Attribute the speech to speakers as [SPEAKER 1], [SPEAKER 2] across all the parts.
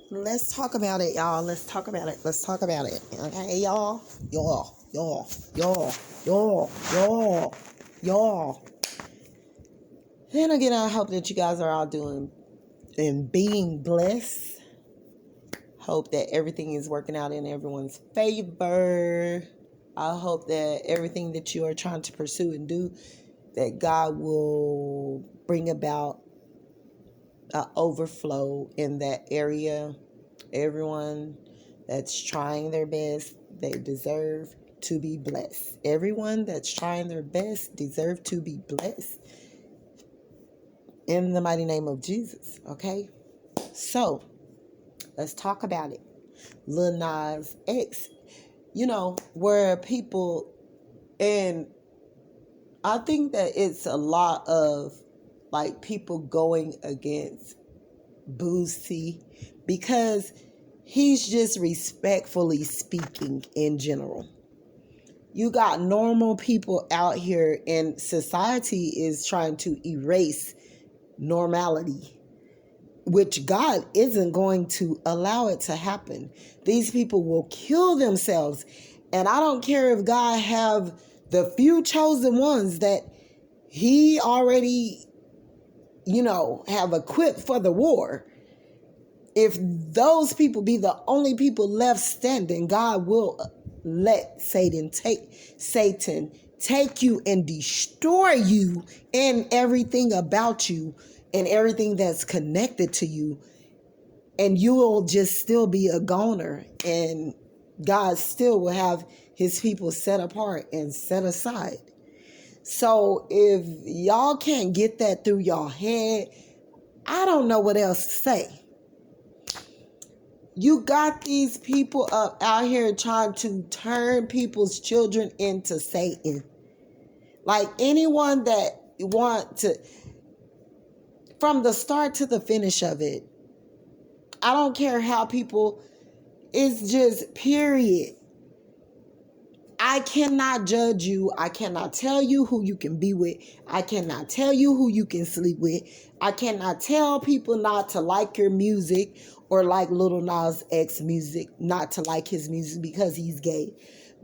[SPEAKER 1] Let's talk about it, y'all. Let's talk about it. Let's talk about it. Okay, y'all. Y'all. And again, I hope that you guys are all doing and being blessed. Hope that everything is working out in everyone's favor. I hope that everything that you are trying to pursue and do, that God will bring about an overflow in that area. Everyone that's trying their best, they deserve to be blessed. Everyone that's trying their best deserve to be blessed. In the mighty name of Jesus, okay? So, let's talk about it. Lil Nas X, where people, and I think that it's a lot of like people going against Boosie because he's just respectfully speaking in general. You got normal people out here, and society is trying to erase normality, which God isn't going to allow it to happen. These people will kill themselves, and I don't care if God have the few chosen ones that he already, have equipped for the war. If those people be the only people left standing, God will let Satan take you and destroy you and everything about you and everything that's connected to you. And you will just still be a goner, and God still will have his people set apart and set aside. So if y'all can't get that through y'all head, I don't know what else to say. You got these people up out here trying to turn people's children into Satan. Like anyone that want to, from the start to the finish of it, I don't care how people, it's just period. I cannot judge you. I cannot tell you who you can be with. I cannot tell you who you can sleep with. I cannot tell people not to like your music or like Lil Nas X music, not to like his music because he's gay.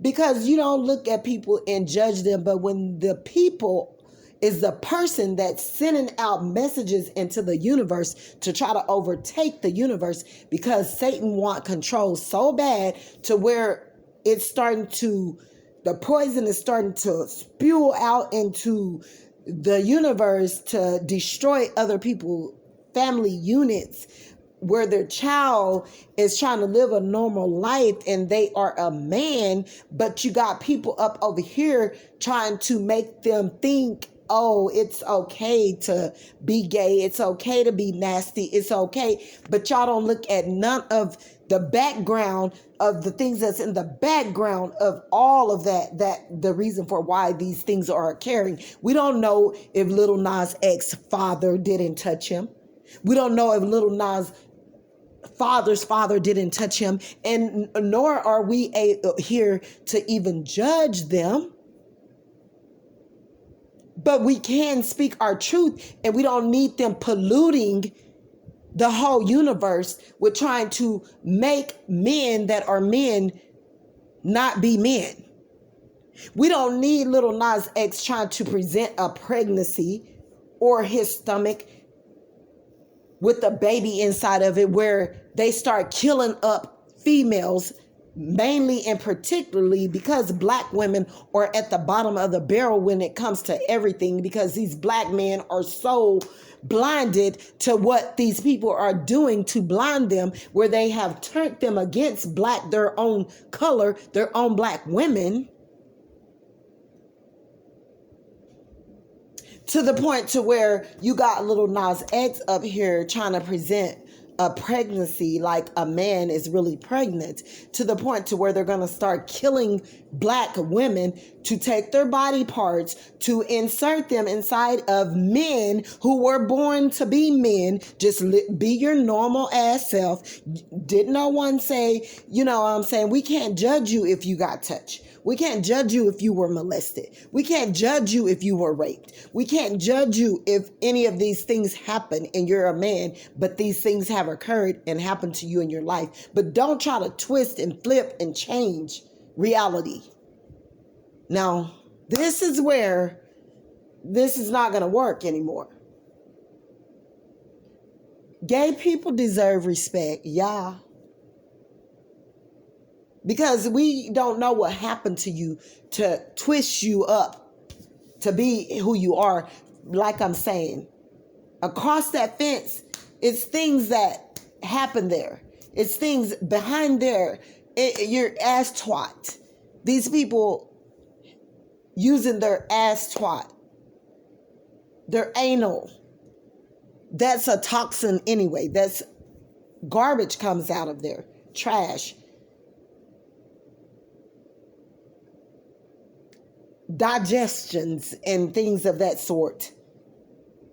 [SPEAKER 1] Because you don't look at people and judge them, but when the people is the person that's sending out messages into the universe to try to overtake the universe, because Satan want control so bad to where it's starting to, the poison is starting to spew out into the universe to destroy other people, family units, where their child is trying to live a normal life and they are a man, but you got people up over here trying to make them think, oh, it's okay to be gay. It's okay to be nasty. It's okay. But y'all don't look at none of the background of the things that's in the background of all of that the reason for why these things are occurring. We don't know if Lil Nas X's father didn't touch him. We don't know if Lil Nas father's father didn't touch him, and nor are we here to even judge them. But we can speak our truth, and we don't need them polluting the whole universe with trying to make men that are men not be men. We don't need Lil Nas X trying to present a pregnancy or his stomach with a baby inside of it, where they start killing up females, mainly and particularly because black women are at the bottom of the barrel when it comes to everything, because these black men are so blinded to what these people are doing to blind them, where they have turned them against black, their own color, their own black women, to the point to where you got Lil Nas X up here trying to present a pregnancy like a man is really pregnant, to the point to where they're going to start killing black women to take their body parts to insert them inside of men who were born to be men. Just be your normal ass self. Did no one say, you know what I'm saying? We can't judge you if you got touched. We can't judge you if you were molested. We can't judge you if you were raped. We can't judge you if any of these things happen and you're a man, but these things have have occurred and happened to you in your life. But don't try to twist and flip and change reality. Now, this is where this is not going to work anymore. Gay people deserve respect, yeah. Because we don't know what happened to you to twist you up to be who you are. Like I'm saying, across that fence, it's things that happen there. It's things behind there. Your ass twat. These people using their ass twat, their anal. That's a toxin anyway. That's garbage comes out of there. Trash. Digestions and things of that sort.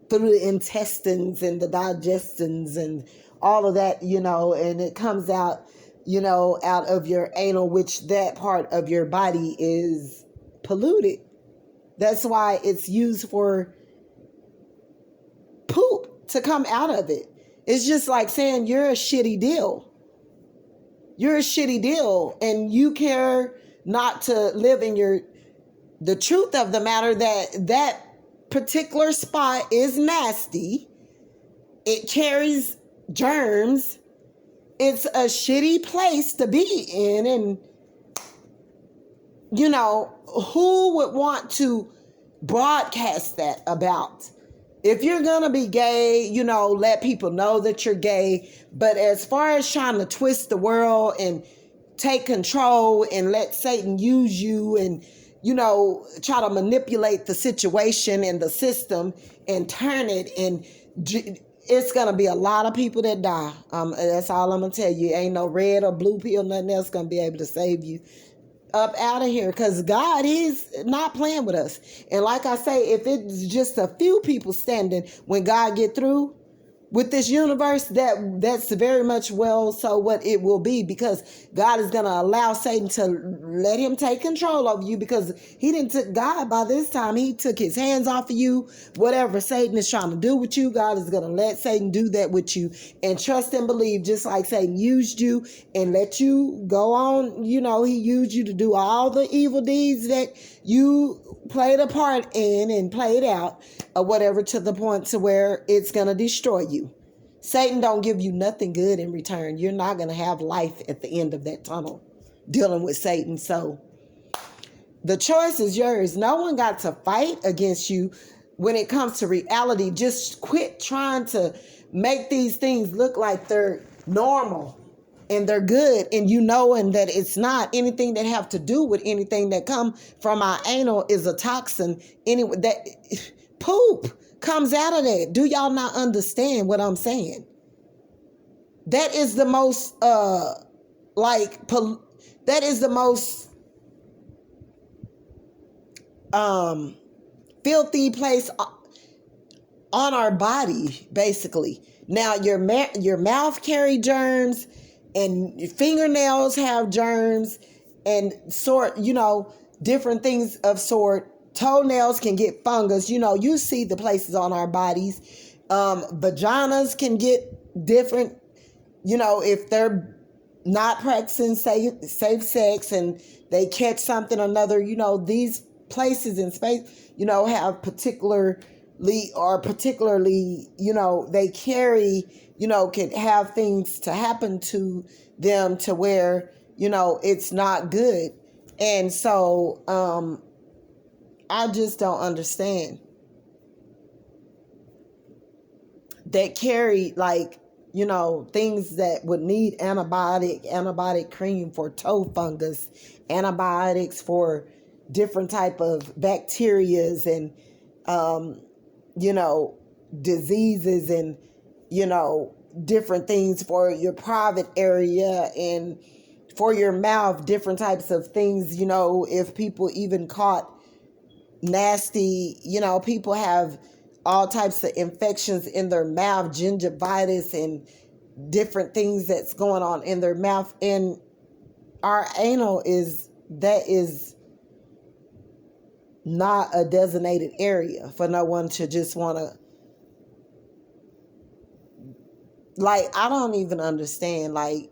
[SPEAKER 1] Through the intestines and the digestions and all of that, and it comes out, out of your anal, which that part of your body is polluted. That's why it's used for poop to come out of it. It's just like saying you're a shitty deal. You're a shitty deal and you care not to live in the truth of the matter that particular spot is nasty. It carries germs. It's a shitty place to be in. And, who would want to broadcast that about? If you're going to be gay, let people know that you're gay. But as far as trying to twist the world and take control and let Satan use you and, try to manipulate the situation and the system and turn it, and it's going to be a lot of people that die. That's all I'm going to tell you. Ain't no red or blue pill, nothing else going to be able to save you up out of here, because God, he's not playing with us. And like I say, if it's just a few people standing when God get through with this universe, that's very much well so what it will be, because God is going to allow Satan to let him take control of you, because he didn't took God by this time. He took his hands off of you. Whatever Satan is trying to do with you, God is going to let Satan do that with you, and trust and believe, just like Satan used you and let you go on. He used you to do all the evil deeds that you played a part in and played out or whatever, to the point to where it's going to destroy you. Satan don't give you nothing good in return. You're not going to have life at the end of that tunnel dealing with Satan. So the choice is yours. No one got to fight against you when it comes to reality. Just quit trying to make these things look like they're normal and they're good, and and that it's not. Anything that have to do with anything that come from our anal is a toxin. Anyway, that poop comes out of that. Do y'all not understand what I'm saying? That is the most that is the most filthy place on our body, basically. Now your mouth carry germs, and your fingernails have germs, and different things of sort. Toenails can get fungus. You see the places on our bodies. Vaginas can get different, if they're not practicing safe sex and they catch something or another. These places in space, have particularly, they carry, can have things to happen to them to where, it's not good. And so, I just don't understand. That carry things that would need antibiotic cream for toe fungus, antibiotics for different type of bacterias and, diseases and, different things for your private area and for your mouth, different types of things, if people even caught nasty, people have all types of infections in their mouth, gingivitis and different things that's going on in their mouth. And our anal is not a designated area for no one to just want to, Like, I don't even understand. Like,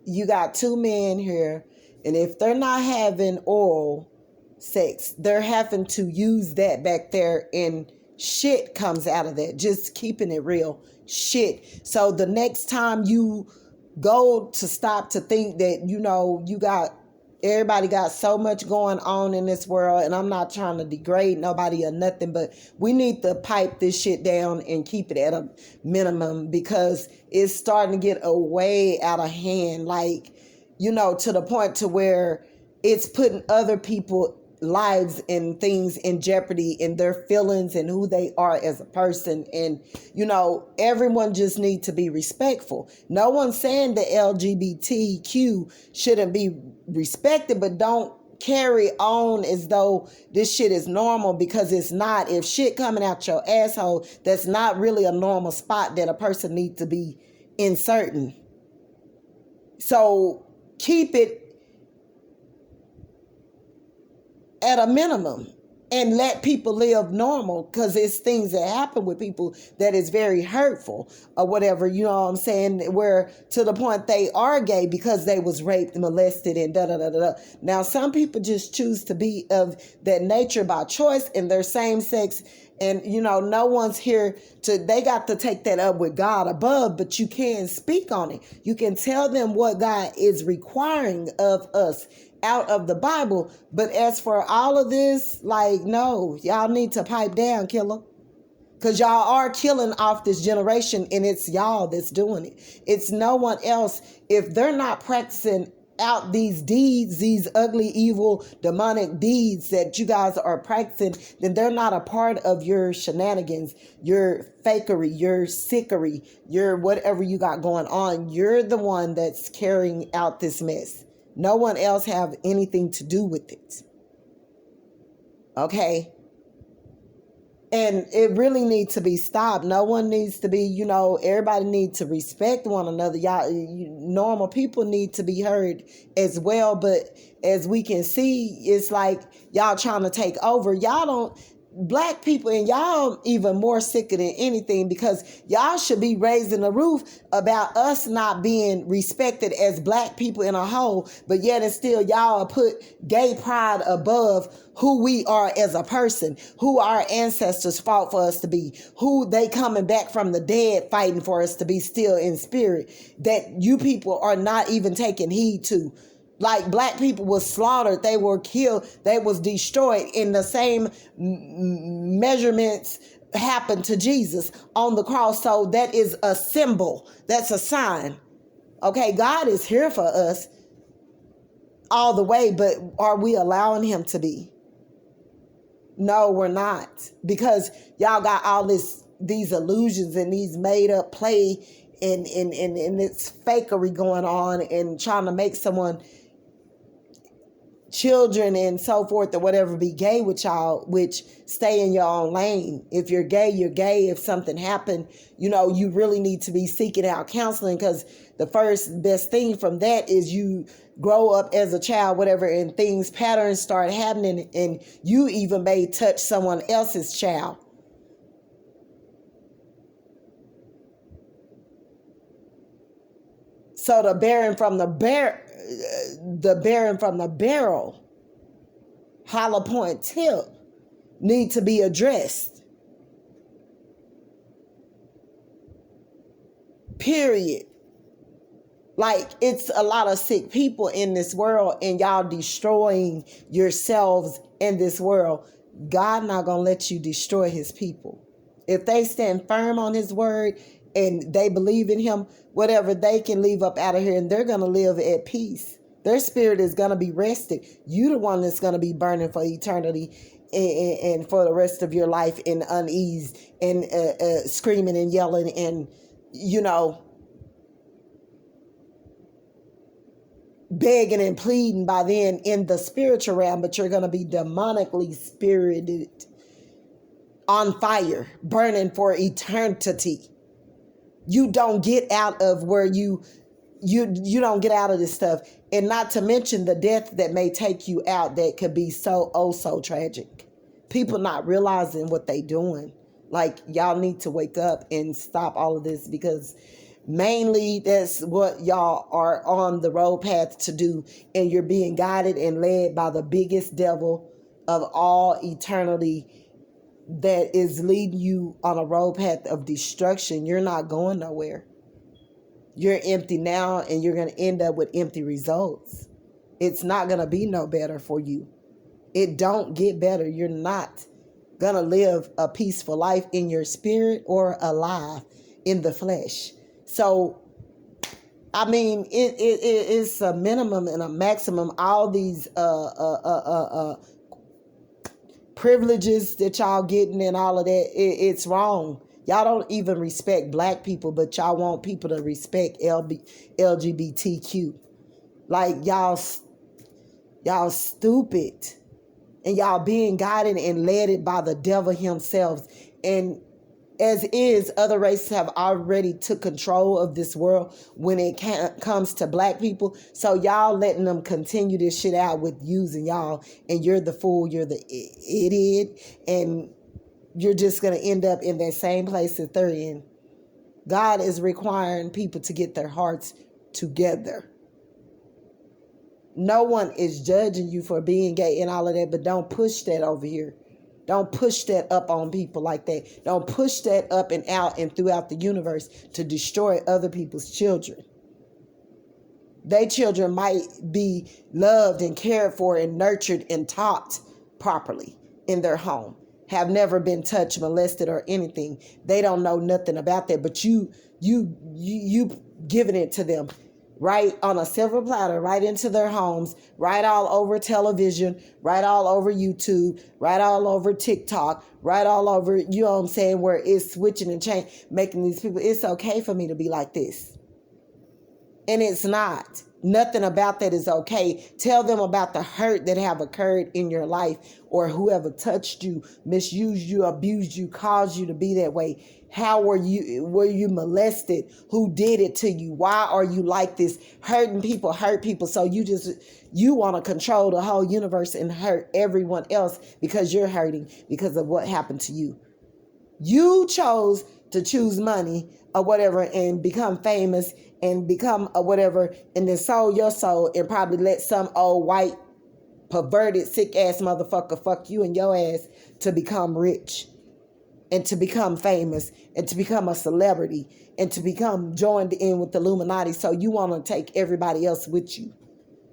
[SPEAKER 1] you got two men here, and if they're not having oral sex, they're having to use that back there, and shit comes out of that. Just keeping it real. Shit. So the next time you go to stop to think that, you got everybody got so much going on in this world, and I'm not trying to degrade nobody or nothing, but we need to pipe this shit down and keep it at a minimum, because it's starting to get way out of hand, like, to the point to where it's putting other people lives and things in jeopardy, in their feelings and who they are as a person. And everyone just needs to be respectful. No one's saying the LGBTQ shouldn't be respected, but don't carry on as though this shit is normal, because it's not. If shit coming out your asshole, that's not really a normal spot that a person needs to be inserting. So keep it at a minimum and let people live normal, because it's things that happen with people that is very hurtful or whatever, you know what I'm saying, where to the point they are gay because they was raped and molested and da-da-da-da-da. Now, some people just choose to be of that nature by choice, and they're same sex, and no one's here they got to take that up with God above, but you can speak on it. You can tell them what God is requiring of us out of the Bible. But as for all of this, like, no, y'all need to pipe down, killer. Because y'all are killing off this generation, and it's y'all that's doing it. It's no one else. If they're not practicing out these deeds, these ugly, evil, demonic deeds that you guys are practicing, then they're not a part of your shenanigans, your fakery, your sickery, your whatever you got going on. You're the one that's carrying out this mess. No one else have anything to do with it. Okay? And it really needs to be stopped. No one needs to be, everybody needs to respect one another. Y'all, normal people need to be heard as well. But as we can see, it's like y'all trying to take over. Y'all don't, black people, and y'all even more sicker than anything, because y'all should be raising the roof about us not being respected as black people in a whole, but yet and still y'all put gay pride above who we are as a person, who our ancestors fought for us to be, who they coming back from the dead fighting for us to be still in spirit, that you people are not even taking heed to. Like, black people was slaughtered, they were killed, they was destroyed, in the same measurements happened to Jesus on the cross. So that is a symbol, that's a sign. Okay, God is here for us all the way, but are we allowing him to be? No, we're not, because y'all got all these illusions and these made up play and it's fakery going on, and trying to make someone, children and so forth or whatever, be gay with y'all, which stay in your own lane. If you're gay, you're gay. If something happened, you really need to be seeking out counseling, because the first best thing from that is you grow up as a child, whatever, and patterns start happening, and you even may touch someone else's child. So the bearing from the barrel, hollow point tip, need to be addressed. Period. Like, it's a lot of sick people in this world, and y'all destroying yourselves in this world. God not gonna let you destroy his people. If they stand firm on his word and they believe in him, whatever, they can leave up out of here, and they're gonna live at peace. Their spirit is gonna be rested. You the one that's gonna be burning for eternity and for the rest of your life in unease and screaming and yelling and begging and pleading by then in the spiritual realm, but you're going to be demonically spirited, on fire, burning for eternity. You don't get out of where you don't get out of this stuff. And not to mention the death that may take you out, that could be so tragic. People not realizing what they doing. Like, y'all need to wake up and stop all of this, because Mainly, that's what y'all are on the road path to do, and you're being guided and led by the biggest devil of all eternity that is leading you on a road path of destruction. You're not going nowhere. You're empty now, and you're going to end up with empty results. It's not going to be no better for you. It don't get better. You're not going to live a peaceful life in your spirit or alive in the flesh. So, I mean, it's a minimum and a maximum. All these privileges that y'all getting and all of that, it's wrong. Y'all don't even respect black people, but y'all want people to respect LGBTQ. Like, y'all stupid. And y'all being guided and led by the devil himself. And as is, other races have already took control of this world when it comes to black people. So y'all letting them continue this shit out with using y'all. And you're the fool, you're the idiot. And you're just going to end up in that same place that they're in. God is requiring people to get their hearts together. No one is judging you for being gay and all of that, but don't push that over here. Don't push that up on people like that. Don't push that up and out and throughout the universe to destroy other people's children. Their children might be loved and cared for and nurtured and taught properly in their home. Have never been touched, molested, or anything. They don't know nothing about that, but you giving it to them. Right on a silver platter, right into their homes, right all over television, right all over YouTube, right all over TikTok, right all over, you know what I'm saying, where it's switching and changing, making these people, it's okay for me to be like this. And it's not. Nothing about that is okay. Tell them about the hurt that have occurred in your life, or whoever touched you, misused you, abused you, caused you to be that way. How were you molested? Who did it to you? Why are you like this? Hurting people hurt people. So you want to control the whole universe and hurt everyone else because you're hurting because of what happened to you. You chose to choose money or whatever and become famous and become a whatever, and then sold your soul and probably let some old white perverted sick ass motherfucker fuck you and your ass to become rich and to become famous and to become a celebrity and to become joined in with the Illuminati. So you want to take everybody else with you.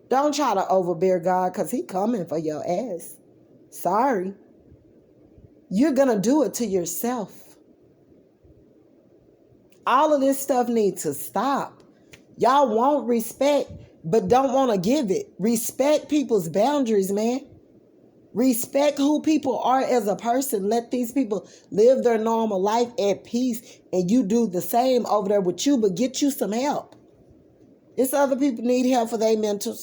[SPEAKER 1] Don't try to overbear God, because he coming for your ass. Sorry. You're going to do it to yourself. All of this stuff needs to stop. Y'all want respect, but don't want to give it. Respect people's boundaries, man. Respect who people are as a person. Let these people live their normal life at peace, and you do the same over there with you, but get you some help. It's other people need help for their mental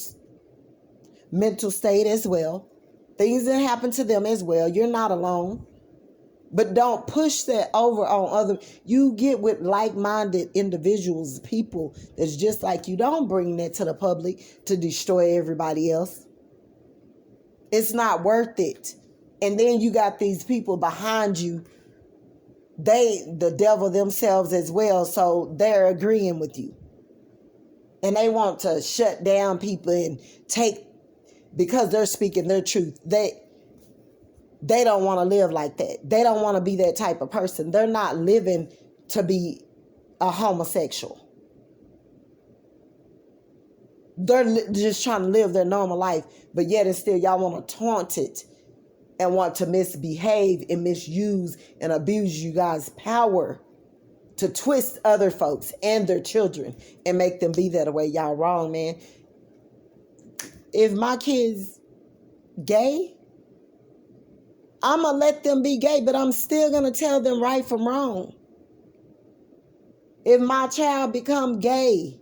[SPEAKER 1] state as well. Things that happen to them as well. You're not alone. But don't push that over on other. You get with like-minded individuals, people that's just like you. Don't bring that to the public to destroy everybody else. It's not worth it. And then you got these people behind you. The devil themselves as well. So they're agreeing with you. And they want to shut down people and take, because they're speaking their truth. They don't want to live like that. They don't want to be that type of person. They're not living to be a homosexual. They're just trying to live their normal life, but yet and still y'all want to taunt it and want to misbehave and misuse and abuse you guys' power to twist other folks and their children and make them be that way. Y'all wrong, man. If my kid's gay, I'm going to let them be gay, but I'm still going to tell them right from wrong. If my child become gay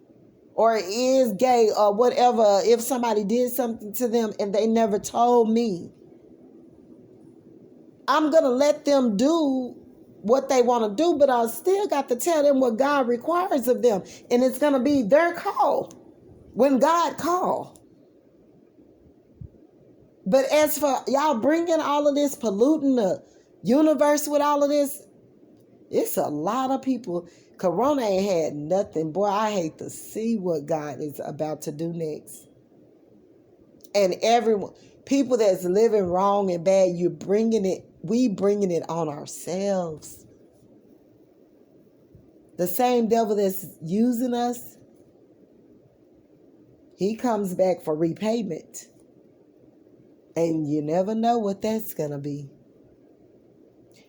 [SPEAKER 1] or is gay or whatever, if somebody did something to them and they never told me, I'm going to let them do what they want to do, but I still got to tell them what God requires of them. And it's going to be their call when God calls. But as for y'all bringing all of this, polluting the universe with all of this, it's a lot of people Corona ain't had nothing. Boy, I hate to see what God is about to do next. And everyone, people that's living wrong and bad, we bringing it on ourselves. The same devil that's using us, he comes back for repayment. And you never know what that's going to be.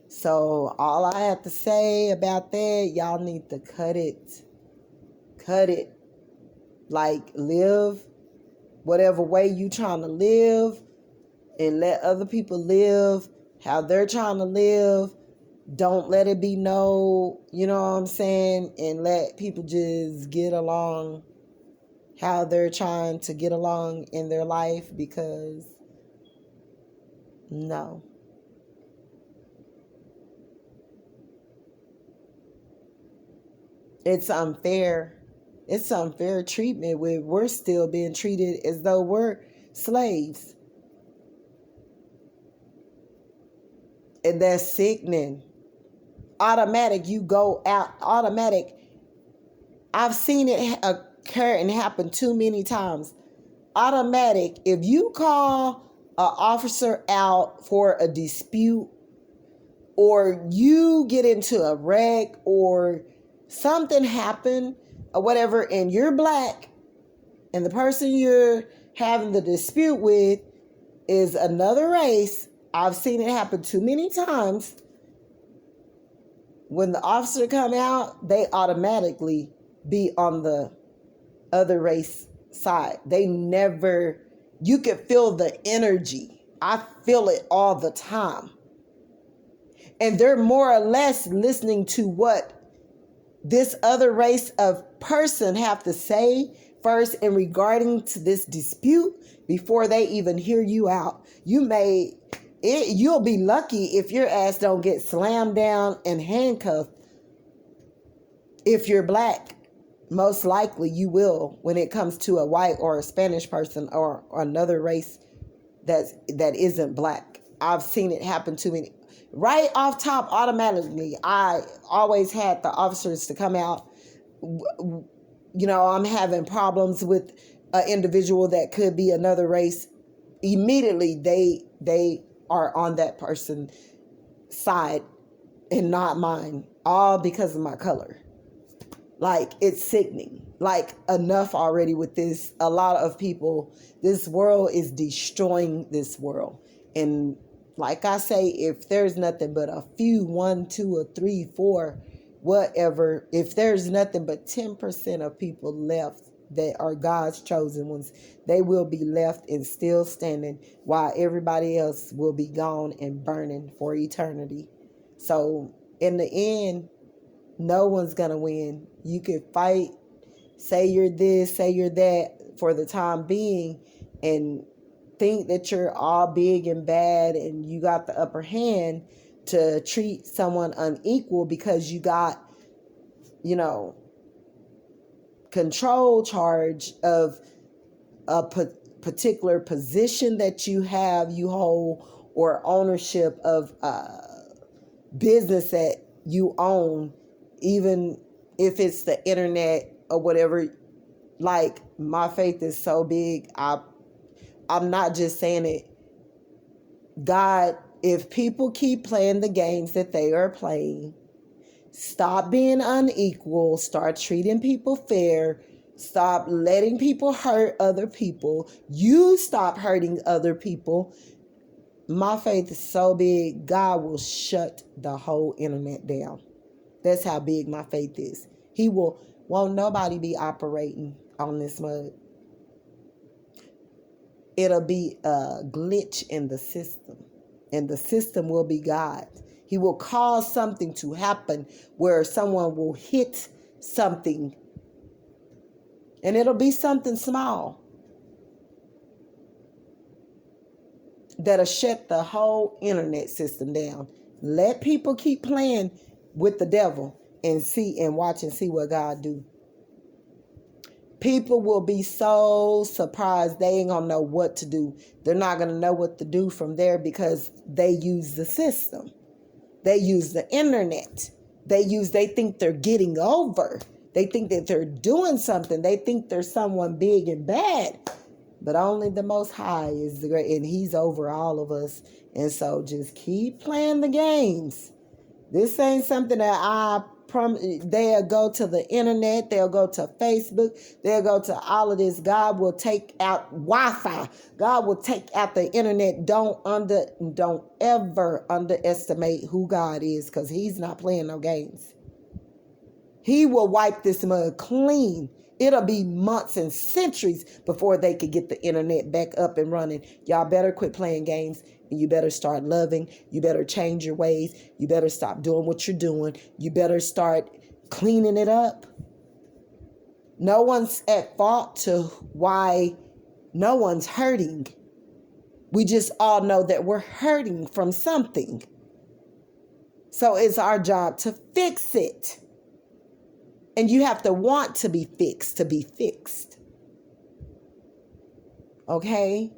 [SPEAKER 1] So all I have to say about that, y'all need to cut it. Cut it. Like, live whatever way you trying to live and let other people live how they're trying to live. Don't let it be no, you know what I'm saying? And let people just get along how they're trying to get along in their life, because no. It's unfair. It's unfair treatment where we're still being treated as though we're slaves. And that's sickening. Automatic, you go out. Automatic. I've seen it occur and happen too many times. Automatic, if you call an officer out for a dispute, or you get into a wreck, or something happened or whatever, and you're black, and the person you're having the dispute with is another race, I've seen it happen too many times. When the officer come out, they automatically be on the other race side. They never, you can feel the energy. I feel it all the time. And they're more or less listening to what this other race of person have to say first in regarding to this dispute before they even hear you out. You'll be lucky if your ass don't get slammed down and handcuffed. If you're black, most likely you will when it comes to a white or a Spanish person or another race that isn't black. I've seen it happen to me. Right off top, automatically, I always had the officers to come out. You know, I'm having problems with an individual that could be another race. Immediately, they are on that person's side and not mine, all because of my color. Like, it's sickening. Like, enough already with this. A lot of people, this world is destroying this world. And like I say, if there's nothing but a few, 1, 2, or 3, 4, whatever, if there's nothing but 10% of people left that are God's chosen ones, they will be left and still standing while everybody else will be gone and burning for eternity. So in the end, no one's going to win. You can fight, say you're this, say you're that for the time being, and think that you're all big and bad and you got the upper hand to treat someone unequal because you got, you know, control charge of a particular position that you hold, or ownership of business that you own, even if it's the internet or whatever. Like, my faith is so big. I'm not just saying it. God, if people keep playing the games that they are playing, stop being unequal, start treating people fair, stop letting people hurt other people, you stop hurting other people, my faith is so big, God will shut the whole internet down. That's how big my faith is. Won't nobody be operating on this mud. It'll be a glitch in the system, and the system will be God. He will cause something to happen where someone will hit something, and it'll be something small that'll shut the whole internet system down. Let people keep playing with the devil and watch and see what God do. People will be so surprised, they ain't gonna know what to do. They're not gonna know what to do from there because they use the system. They use the internet. They think they're getting over. They think that they're doing something. They think they're someone big and bad. But only the Most High is the great, and He's over all of us. And so just keep playing the games. This ain't something that they'll go to the internet, they'll go to Facebook, they'll go to all of this. God will take out Wi-Fi. God will take out the internet. Don't ever underestimate who God is, because He's not playing no games. He will wipe this mud clean. It'll be months and centuries before they could get the internet back up and running. Y'all better quit playing games, and you better start loving. You better change your ways. You better stop doing what you're doing. You better start cleaning it up. No one's at fault to why no one's hurting. We just all know that we're hurting from something. So it's our job to fix it. And you have to want to be fixed to be fixed. Okay?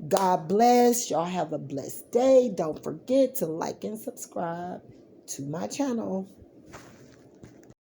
[SPEAKER 1] God bless. Y'all have a blessed day. Don't forget to like and subscribe to my channel.